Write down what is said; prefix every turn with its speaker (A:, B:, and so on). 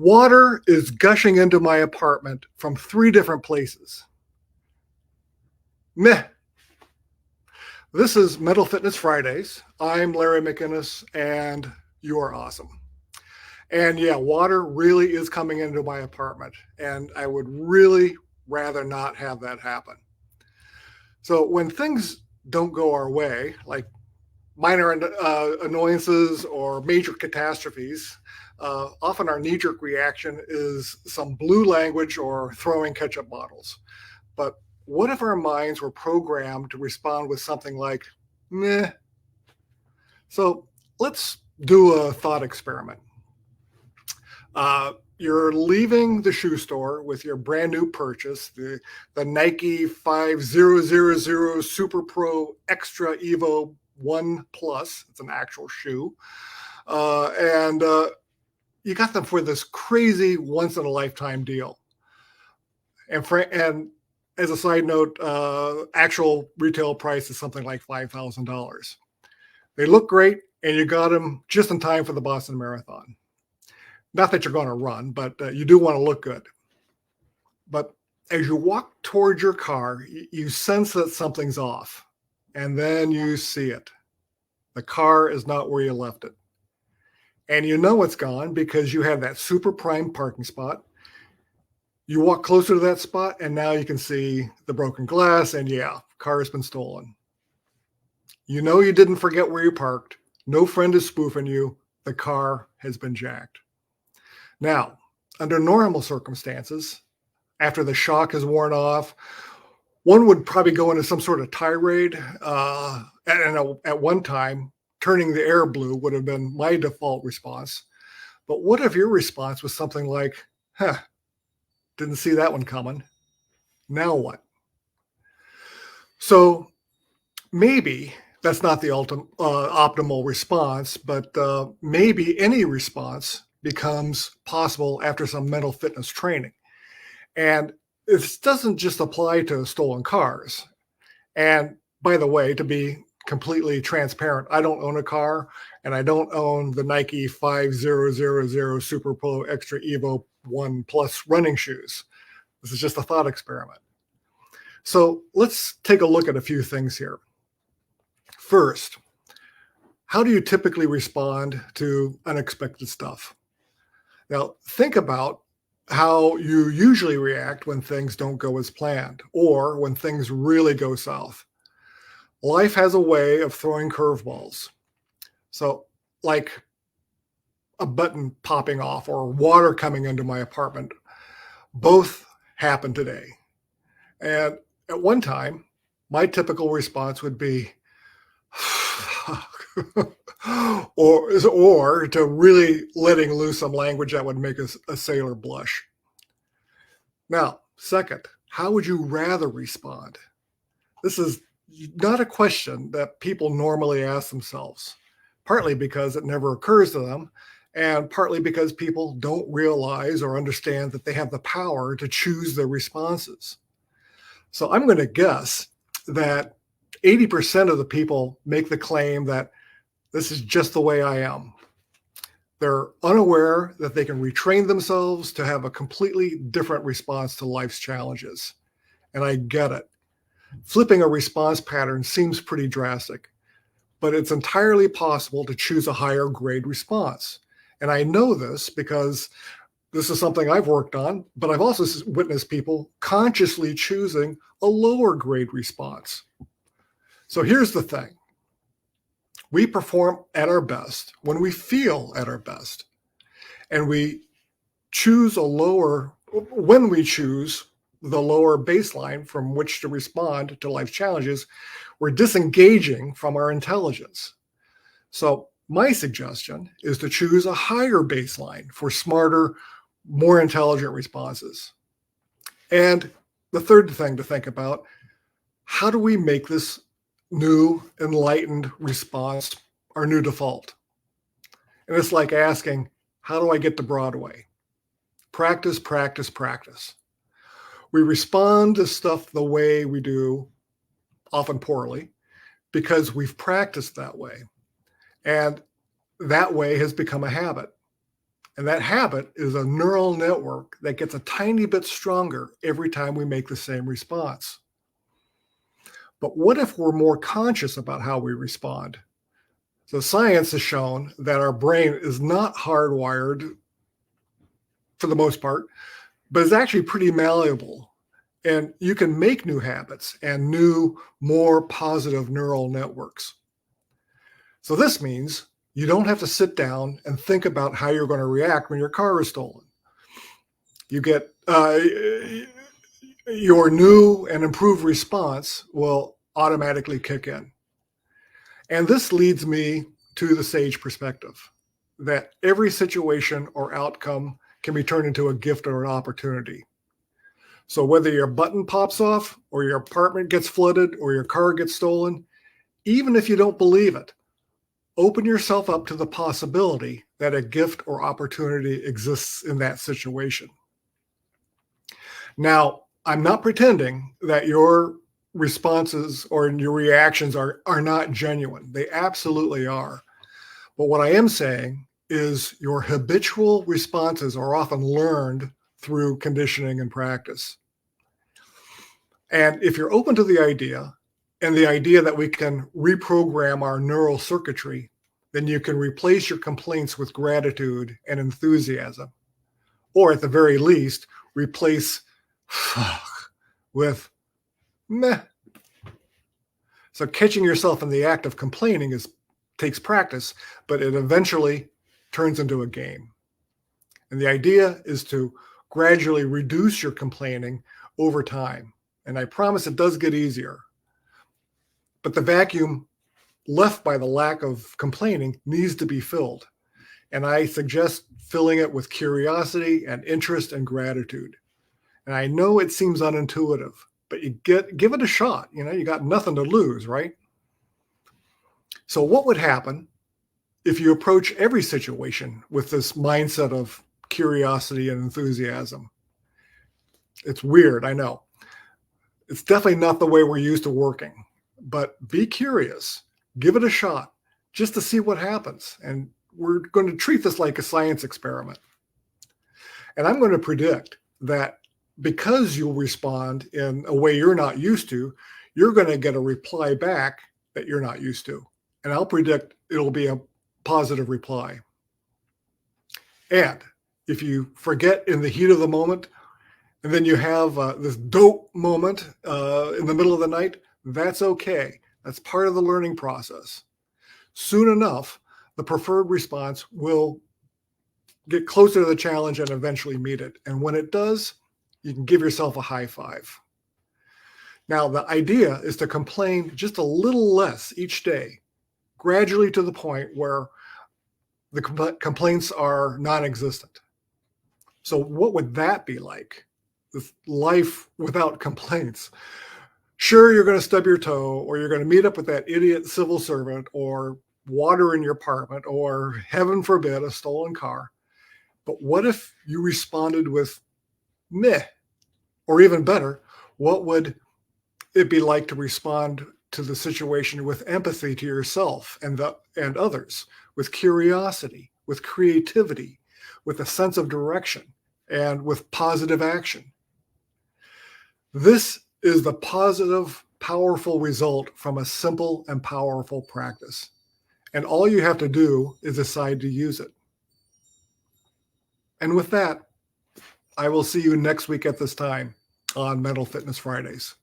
A: Water is gushing into my apartment from 3 different places. Meh. This is Mental Fitness Fridays. I'm Larry McInnes, and you are awesome. And yeah, water really is coming into my apartment, and I would really rather not have that happen. So when things don't go our way, like minor annoyances or major catastrophes, often our knee-jerk reaction is some blue language or throwing ketchup bottles. But what if our minds were programmed to respond with something like, meh? So let's do a thought experiment. You're leaving the shoe store with your brand new purchase, the Nike 5000 Super Pro Extra Evo 1 Plus. It's an actual shoe. And you got them for this crazy once in a lifetime deal. And as a side note, actual retail price is something like $5,000. They look great, and you got them just in time for the Boston Marathon. Not that you're going to run, but you do want to look good. But as you walk towards your car, you sense that something's off, and then you see it. The car is not where you left it. And you know it's gone because you have that super prime parking spot. You walk closer to that spot, and now you can see the broken glass, and yeah, car has been stolen. You know you didn't forget where you parked. No friend is spoofing you. The car has been jacked. Now, under normal circumstances, after the shock has worn off, one would probably go into some sort of tirade. And at one time, turning the air blue would have been my default response. But what if your response was something like, didn't see that one coming. Now what? So maybe that's not the optimal response, but maybe any response becomes possible after some mental fitness training. And this doesn't just apply to stolen cars. And by the way, to be completely transparent, I don't own a car, and I don't own the Nike 5000 Super Pro Extra Evo 1 Plus running shoes. This is just a thought experiment. So let's take a look at a few things here. First, how do you typically respond to unexpected stuff? Now, think about how you usually react when things don't go as planned or when things really go south. Life has a way of throwing curveballs. So, like a button popping off or water coming into my apartment, both happened today. And at one time, my typical response would be, or to really letting loose some language that would make a sailor blush. Now, second, how would you rather respond? This is not a question that people normally ask themselves, partly because it never occurs to them, and partly because people don't realize or understand that they have the power to choose their responses. So I'm going to guess that 80% of the people make the claim that this is just the way I am. They're unaware that they can retrain themselves to have a completely different response to life's challenges. And I get it. Flipping a response pattern seems pretty drastic, but it's entirely possible to choose a higher grade response. And I know this because this is something I've worked on, but I've also witnessed people consciously choosing a lower grade response. So here's the thing. We perform at our best when we feel at our best. And we choose when we choose the lower baseline from which to respond to life's challenges, we're disengaging from our intelligence. So my suggestion is to choose a higher baseline for smarter, more intelligent responses. And the third thing to think about, how do we make this new enlightened response our new default? And it's like asking, how do I get to Broadway? Practice, practice, practice. We respond to stuff the way we do, often poorly, because we've practiced that way. And that way has become a habit. And that habit is a neural network that gets a tiny bit stronger every time we make the same response. But what if we're more conscious about how we respond? So science has shown that our brain is not hardwired for the most part, but it's actually pretty malleable. And you can make new habits and new, more positive neural networks. So this means you don't have to sit down and think about how you're going to react when your car is stolen. You get your new and improved response will automatically kick in. And this leads me to the sage perspective, that every situation or outcome can be turned into a gift or an opportunity. So whether your button pops off or your apartment gets flooded or your car gets stolen, even if you don't believe it, open yourself up to the possibility that a gift or opportunity exists in that situation. Now, I'm not pretending that your responses or your reactions are not genuine. They absolutely are. But what I am saying is your habitual responses are often learned through conditioning and practice. And if you're open to the idea, and the idea that we can reprogram our neural circuitry, then you can replace your complaints with gratitude and enthusiasm. Or at the very least, replace with meh. So catching yourself in the act of complaining takes practice, but it eventually turns into a game. And the idea is to gradually reduce your complaining over time. And I promise it does get easier. But the vacuum left by the lack of complaining needs to be filled. And I suggest filling it with curiosity and interest and gratitude. And I know it seems unintuitive, but you give it a shot. You got nothing to lose, right? So what would happen if you approach every situation with this mindset of curiosity and enthusiasm? It's weird, I know. It's definitely not the way we're used to working, but be curious, give it a shot just to see what happens. And we're going to treat this like a science experiment. And I'm going to predict that because you'll respond in a way you're not used to, you're going to get a reply back that you're not used to. And I'll predict it'll be a positive reply. And if you forget in the heat of the moment, and then you have this dope moment in the middle of the night, that's okay. That's part of the learning process. Soon enough, the preferred response will get closer to the challenge and eventually meet it. And when it does, you can give yourself a high five. Now, the idea is to complain just a little less each day, gradually to the point where the complaints are non-existent. So what would that be like? This life without complaints. Sure, you're going to stub your toe, or you're going to meet up with that idiot civil servant, or water in your apartment, or heaven forbid, a stolen car. But what if you responded with meh? Or even better, what would it be like to respond to the situation with empathy to yourself and others, with curiosity, with creativity, with a sense of direction, and with positive action? This is the positive, powerful result from a simple and powerful practice. And all you have to do is decide to use it. And with that, I will see you next week at this time on Mental Fitness Fridays.